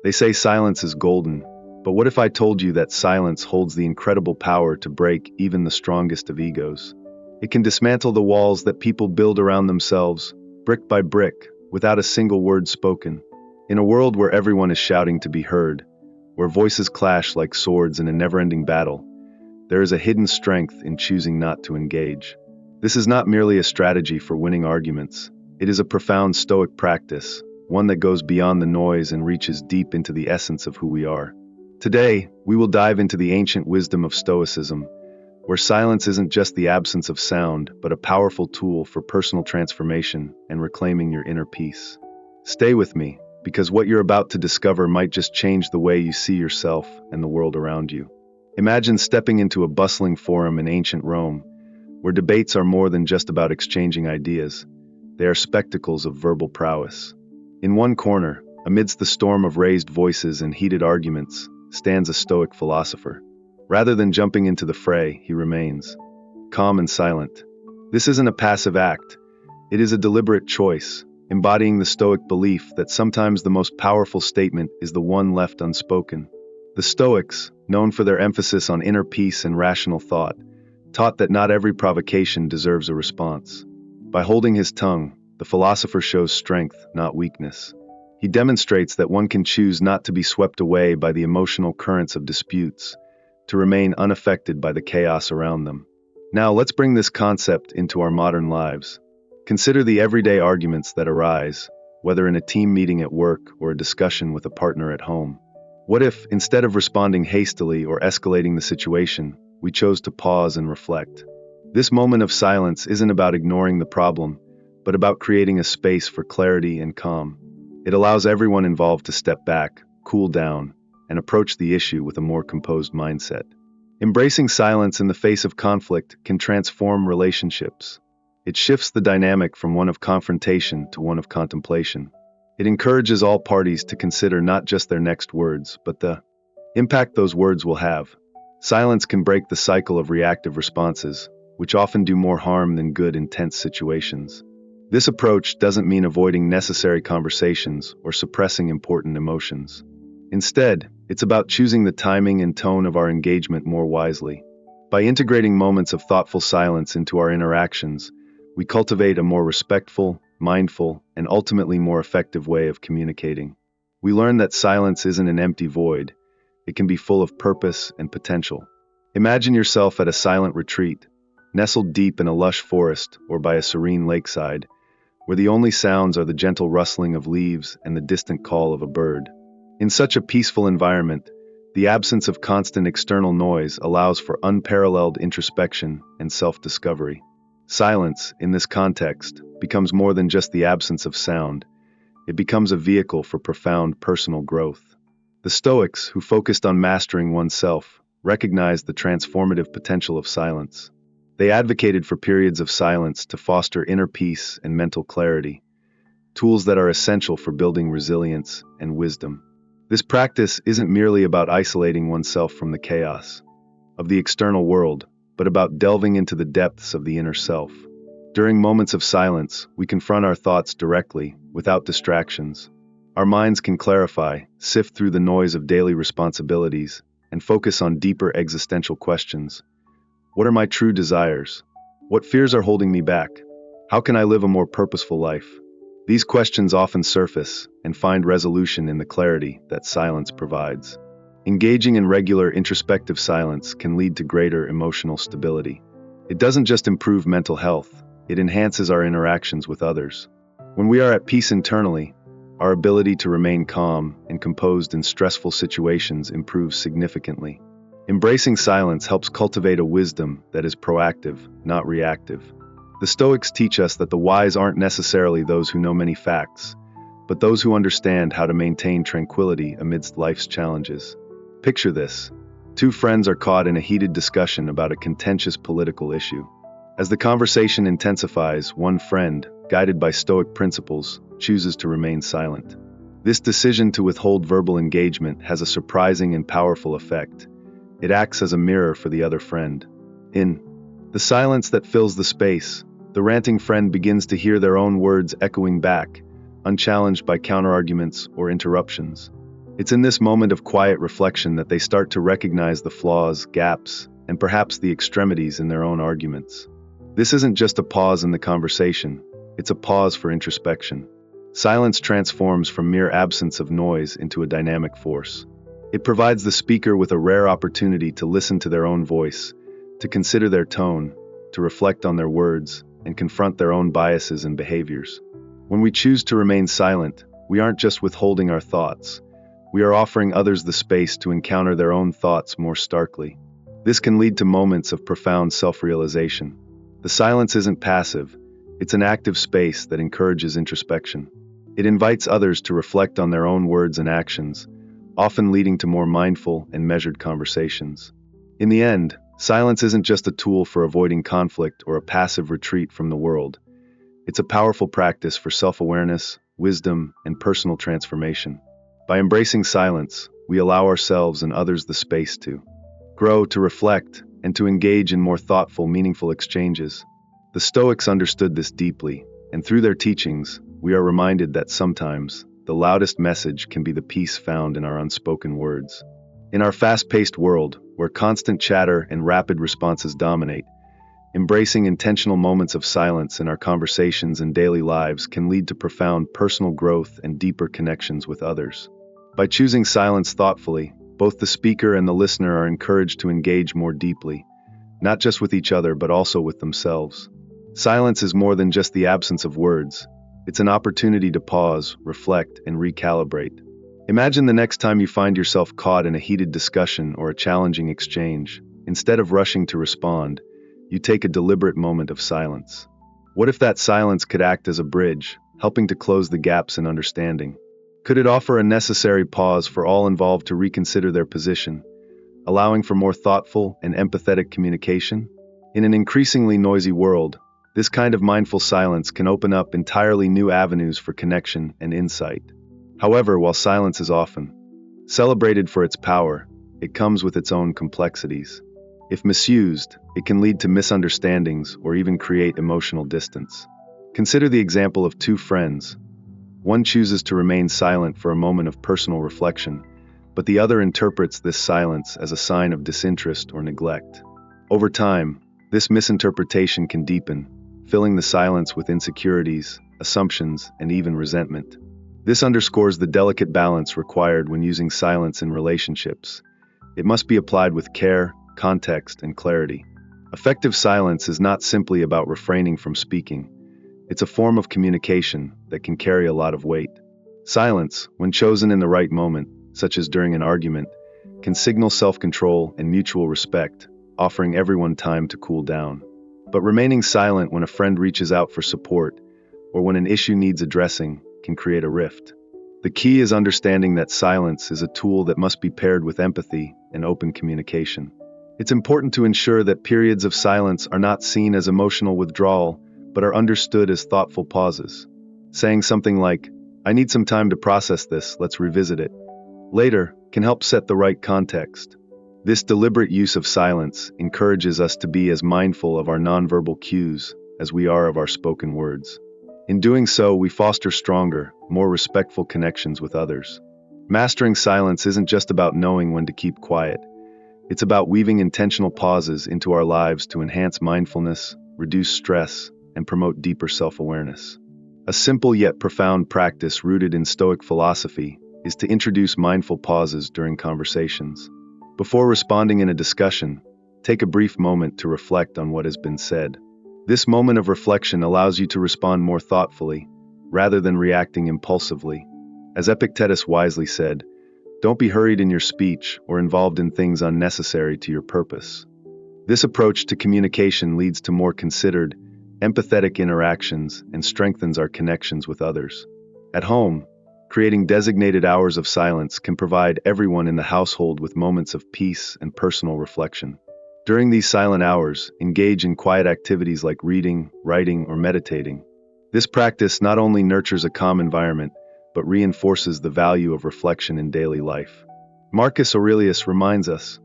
They say silence is golden, but what if I told you that silence holds the incredible power to break even the strongest of egos? It can dismantle the walls that people build around themselves, brick by brick, without a single word spoken. In a world where everyone is shouting to be heard, where voices clash like swords in a never-ending battle, there is a hidden strength in choosing not to engage. This is not merely a strategy for winning arguments. It is a profound Stoic practice, one that goes beyond the noise and reaches deep into the essence of who we are. Today, we will dive into the ancient wisdom of Stoicism, where silence isn't just the absence of sound, but a powerful tool for personal transformation and reclaiming your inner peace. Stay with me, because what you're about to discover might just change the way you see yourself and the world around you. Imagine stepping into a bustling forum in ancient Rome, where debates are more than just about exchanging ideas. They are spectacles of verbal prowess. In one corner, amidst the storm of raised voices and heated arguments, stands a Stoic philosopher. Rather than jumping into the fray, he remains calm and silent. This isn't a passive act. It is a deliberate choice, embodying the Stoic belief that sometimes the most powerful statement is the one left unspoken. The Stoics, known for their emphasis on inner peace and rational thought, taught that not every provocation deserves a response. By holding his tongue, the philosopher shows strength, not weakness. He demonstrates that one can choose not to be swept away by the emotional currents of disputes, to remain unaffected by the chaos around them. Now let's bring this concept into our modern lives. Consider the everyday arguments that arise, whether in a team meeting at work or a discussion with a partner at home. What if, instead of responding hastily or escalating the situation, we chose to pause and reflect? This moment of silence isn't about ignoring the problem, but about creating a space for clarity and calm. It allows everyone involved to step back, cool down, and approach the issue with a more composed mindset. Embracing silence in the face of conflict can transform relationships. It shifts the dynamic from one of confrontation to one of contemplation. It encourages all parties to consider not just their next words, but the impact those words will have. Silence can break the cycle of reactive responses, which often do more harm than good in tense situations. This approach doesn't mean avoiding necessary conversations or suppressing important emotions. Instead, it's about choosing the timing and tone of our engagement more wisely. By integrating moments of thoughtful silence into our interactions, we cultivate a more respectful, mindful, and ultimately more effective way of communicating. We learn that silence isn't an empty void. It can be full of purpose and potential. Imagine yourself at a silent retreat, nestled deep in a lush forest or by a serene lakeside, where the only sounds are the gentle rustling of leaves and the distant call of a bird. In such a peaceful environment, the absence of constant external noise allows for unparalleled introspection and self-discovery. Silence, in this context, becomes more than just the absence of sound. It becomes a vehicle for profound personal growth. The Stoics, who focused on mastering oneself, recognized the transformative potential of silence. They advocated for periods of silence to foster inner peace and mental clarity, tools that are essential for building resilience and wisdom. This practice isn't merely about isolating oneself from the chaos of the external world, but about delving into the depths of the inner self. During moments of silence, we confront our thoughts directly, without distractions. Our minds can clarify, sift through the noise of daily responsibilities, and focus on deeper existential questions. What are my true desires? What fears are holding me back? How can I live a more purposeful life? These questions often surface and find resolution in the clarity that silence provides. Engaging in regular introspective silence can lead to greater emotional stability. It doesn't just improve mental health, it enhances our interactions with others. When we are at peace internally, our ability to remain calm and composed in stressful situations improves significantly. Embracing silence helps cultivate a wisdom that is proactive, not reactive. The Stoics teach us that the wise aren't necessarily those who know many facts, but those who understand how to maintain tranquility amidst life's challenges. Picture this. Two friends are caught in a heated discussion about a contentious political issue. As the conversation intensifies, one friend, guided by Stoic principles, chooses to remain silent. This decision to withhold verbal engagement has a surprising and powerful effect. It acts as a mirror for the other friend. In the silence that fills the space, the ranting friend begins to hear their own words echoing back, unchallenged by counterarguments or interruptions. It's in this moment of quiet reflection that they start to recognize the flaws, gaps, and perhaps the extremities in their own arguments. This isn't just a pause in the conversation, it's a pause for introspection. Silence transforms from mere absence of noise into a dynamic force. It provides the speaker with a rare opportunity to listen to their own voice, to consider their tone, to reflect on their words, and confront their own biases and behaviors. When we choose to remain silent, we aren't just withholding our thoughts. We are offering others the space to encounter their own thoughts more starkly. This can lead to moments of profound self-realization. The silence isn't passive, it's an active space that encourages introspection. It invites others to reflect on their own words and actions, often leading to more mindful and measured conversations. In the end, silence isn't just a tool for avoiding conflict or a passive retreat from the world. It's a powerful practice for self-awareness, wisdom, and personal transformation. By embracing silence, we allow ourselves and others the space to grow, to reflect, and to engage in more thoughtful, meaningful exchanges. The Stoics understood this deeply, and through their teachings, we are reminded that sometimes the loudest message can be the peace found in our unspoken words. In our fast-paced world, where constant chatter and rapid responses dominate, embracing intentional moments of silence in our conversations and daily lives can lead to profound personal growth and deeper connections with others. By choosing silence thoughtfully, both the speaker and the listener are encouraged to engage more deeply, not just with each other but also with themselves. Silence is more than just the absence of words. It's an opportunity to pause, reflect, and recalibrate. Imagine the next time you find yourself caught in a heated discussion or a challenging exchange. Instead of rushing to respond, you take a deliberate moment of silence. What if that silence could act as a bridge, helping to close the gaps in understanding? Could it offer a necessary pause for all involved to reconsider their position, allowing for more thoughtful and empathetic communication? In an increasingly noisy world, this kind of mindful silence can open up entirely new avenues for connection and insight. However, while silence is often celebrated for its power, it comes with its own complexities. If misused, it can lead to misunderstandings or even create emotional distance. Consider the example of two friends. One chooses to remain silent for a moment of personal reflection, but the other interprets this silence as a sign of disinterest or neglect. Over time, this misinterpretation can deepen, filling the silence with insecurities, assumptions, and even resentment. This underscores the delicate balance required when using silence in relationships. It must be applied with care, context, and clarity. Effective silence is not simply about refraining from speaking. It's a form of communication that can carry a lot of weight. Silence, when chosen in the right moment, such as during an argument, can signal self-control and mutual respect, offering everyone time to cool down. But remaining silent when a friend reaches out for support, or when an issue needs addressing, can create a rift. The key is understanding that silence is a tool that must be paired with empathy and open communication. It's important to ensure that periods of silence are not seen as emotional withdrawal, but are understood as thoughtful pauses. Saying something like, "I need some time to process this, let's revisit it later," can help set the right context. This deliberate use of silence encourages us to be as mindful of our nonverbal cues as we are of our spoken words. In doing so, we foster stronger, more respectful connections with others. Mastering silence isn't just about knowing when to keep quiet. It's about weaving intentional pauses into our lives to enhance mindfulness, reduce stress, and promote deeper self-awareness. A simple yet profound practice rooted in Stoic philosophy is to introduce mindful pauses during conversations. Before responding in a discussion, take a brief moment to reflect on what has been said. This moment of reflection allows you to respond more thoughtfully, rather than reacting impulsively. As Epictetus wisely said, "Don't be hurried in your speech or involved in things unnecessary to your purpose." This approach to communication leads to more considered, empathetic interactions and strengthens our connections with others. At home, creating designated hours of silence can provide everyone in the household with moments of peace and personal reflection. During these silent hours, engage in quiet activities like reading, writing, or meditating. This practice not only nurtures a calm environment, but reinforces the value of reflection in daily life. Marcus Aurelius reminds us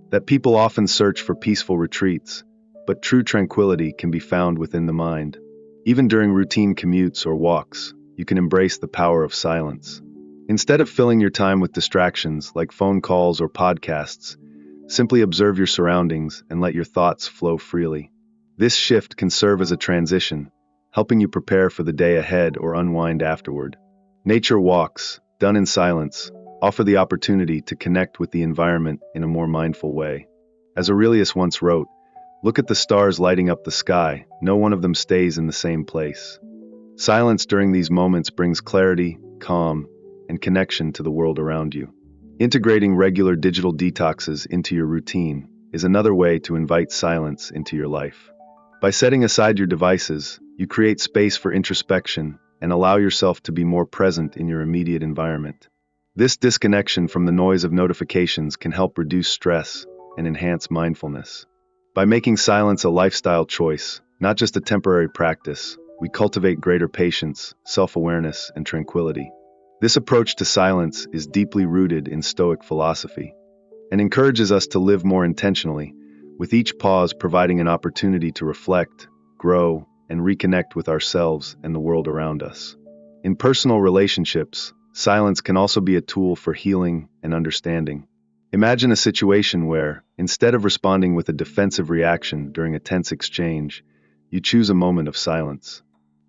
that people often search for peaceful retreats, but true tranquility can be found within the mind. Even during routine commutes or walks, you can embrace the power of silence. Instead of filling your time with distractions like phone calls or podcasts, simply observe your surroundings and let your thoughts flow freely. This shift can serve as a transition, helping you prepare for the day ahead or unwind afterward. Nature walks, done in silence, offer the opportunity to connect with the environment in a more mindful way. As Aurelius once wrote, "Look at the stars lighting up the sky, no one of them stays in the same place." Silence during these moments brings clarity, calm, and connection to the world around you. Integrating regular digital detoxes into your routine is another way to invite silence into your life. By setting aside your devices, you create space for introspection and allow yourself to be more present in your immediate environment. This disconnection from the noise of notifications can help reduce stress and enhance mindfulness. By making silence a lifestyle choice, not just a temporary practice, we cultivate greater patience, self-awareness, and tranquility. This approach to silence is deeply rooted in Stoic philosophy and encourages us to live more intentionally, with each pause providing an opportunity to reflect, grow, and reconnect with ourselves and the world around us. In personal relationships, silence can also be a tool for healing and understanding. Imagine a situation where, instead of responding with a defensive reaction during a tense exchange, you choose a moment of silence.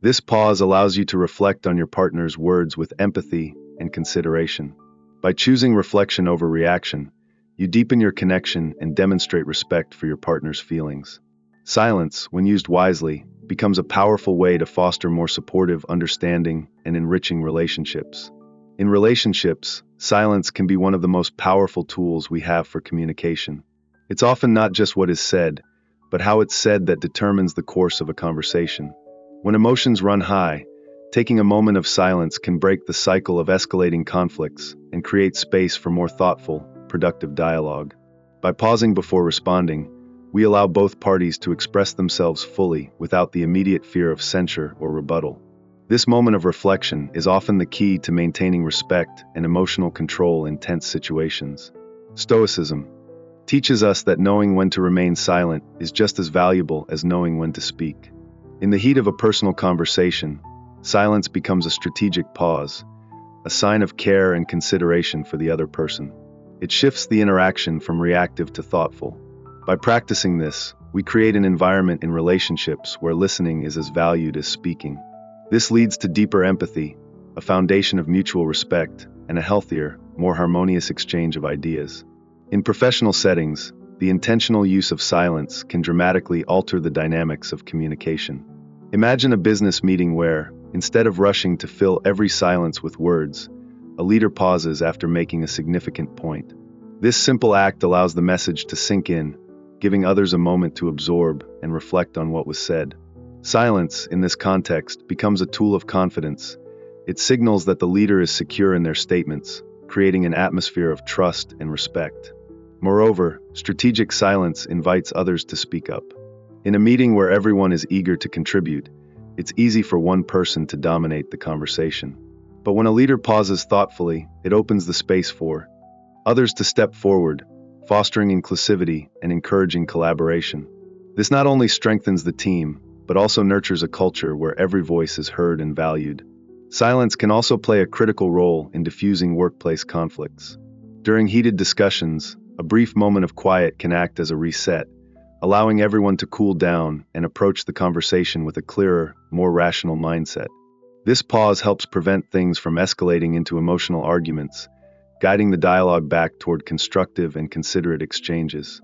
This pause allows you to reflect on your partner's words with empathy and consideration. By choosing reflection over reaction, you deepen your connection and demonstrate respect for your partner's feelings. Silence, when used wisely, becomes a powerful way to foster more supportive, understanding, and enriching relationships. In relationships, silence can be one of the most powerful tools we have for communication. It's often not just what is said, but how it's said that determines the course of a conversation. When emotions run high, taking a moment of silence can break the cycle of escalating conflicts and create space for more thoughtful, productive dialogue. By pausing before responding, we allow both parties to express themselves fully without the immediate fear of censure or rebuttal. This moment of reflection is often the key to maintaining respect and emotional control in tense situations. Stoicism teaches us that knowing when to remain silent is just as valuable as knowing when to speak. In the heat of a personal conversation, silence becomes a strategic pause, a sign of care and consideration for the other person. It shifts the interaction from reactive to thoughtful. By practicing this, we create an environment in relationships where listening is as valued as speaking. This leads to deeper empathy, a foundation of mutual respect, and a healthier, more harmonious exchange of ideas. In professional settings, the intentional use of silence can dramatically alter the dynamics of communication. Imagine a business meeting where, instead of rushing to fill every silence with words, a leader pauses after making a significant point. This simple act allows the message to sink in, giving others a moment to absorb and reflect on what was said. Silence, in this context, becomes a tool of confidence. It signals that the leader is secure in their statements, creating an atmosphere of trust and respect. Moreover, strategic silence invites others to speak up. In a meeting where everyone is eager to contribute, it's easy for one person to dominate the conversation. But when a leader pauses thoughtfully, it opens the space for others to step forward, fostering inclusivity and encouraging collaboration. This not only strengthens the team, but also nurtures a culture where every voice is heard and valued. Silence can also play a critical role in diffusing workplace conflicts. During heated discussions, a brief moment of quiet can act as a reset, allowing everyone to cool down and approach the conversation with a clearer, more rational mindset. This pause helps prevent things from escalating into emotional arguments, guiding the dialogue back toward constructive and considerate exchanges.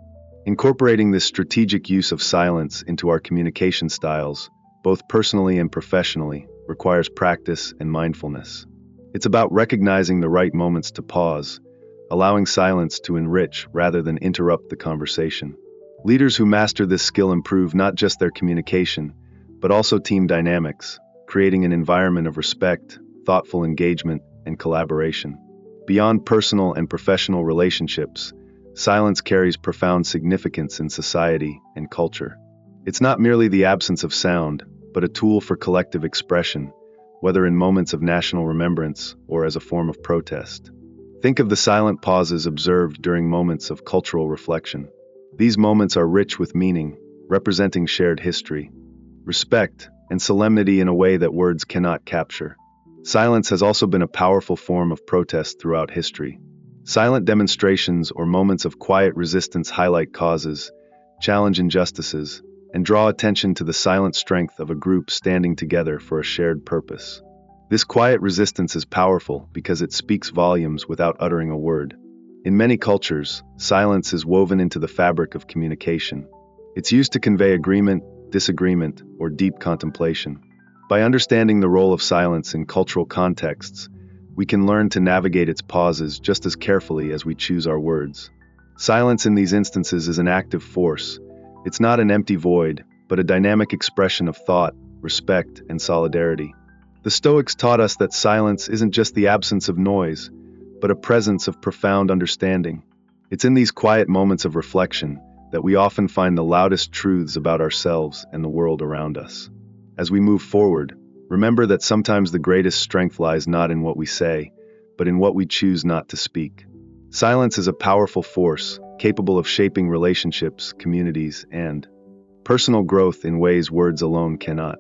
Incorporating this strategic use of silence into our communication styles, both personally and professionally, requires practice and mindfulness. It's about recognizing the right moments to pause, allowing silence to enrich rather than interrupt the conversation. Leaders who master this skill improve not just their communication, but also team dynamics, creating an environment of respect, thoughtful engagement, and collaboration. Beyond personal and professional relationships, silence carries profound significance in society and culture. It's not merely the absence of sound, but a tool for collective expression, whether in moments of national remembrance or as a form of protest. Think of the silent pauses observed during moments of cultural reflection. These moments are rich with meaning, representing shared history, respect, and solemnity in a way that words cannot capture. Silence has also been a powerful form of protest throughout history. Silent demonstrations or moments of quiet resistance highlight causes, challenge injustices, and draw attention to the silent strength of a group standing together for a shared purpose. This quiet resistance is powerful because it speaks volumes without uttering a word. In many cultures, silence is woven into the fabric of communication. It's used to convey agreement, disagreement, or deep contemplation. By understanding the role of silence in cultural contexts, we can learn to navigate its pauses just as carefully as we choose our words. Silence in these instances is an active force. It's not an empty void, but a dynamic expression of thought, respect, and solidarity. The Stoics taught us that silence isn't just the absence of noise, but a presence of profound understanding. It's in these quiet moments of reflection that we often find the loudest truths about ourselves and the world around us. As we move forward, remember that sometimes the greatest strength lies not in what we say, but in what we choose not to speak. Silence is a powerful force, capable of shaping relationships, communities, and personal growth in ways words alone cannot.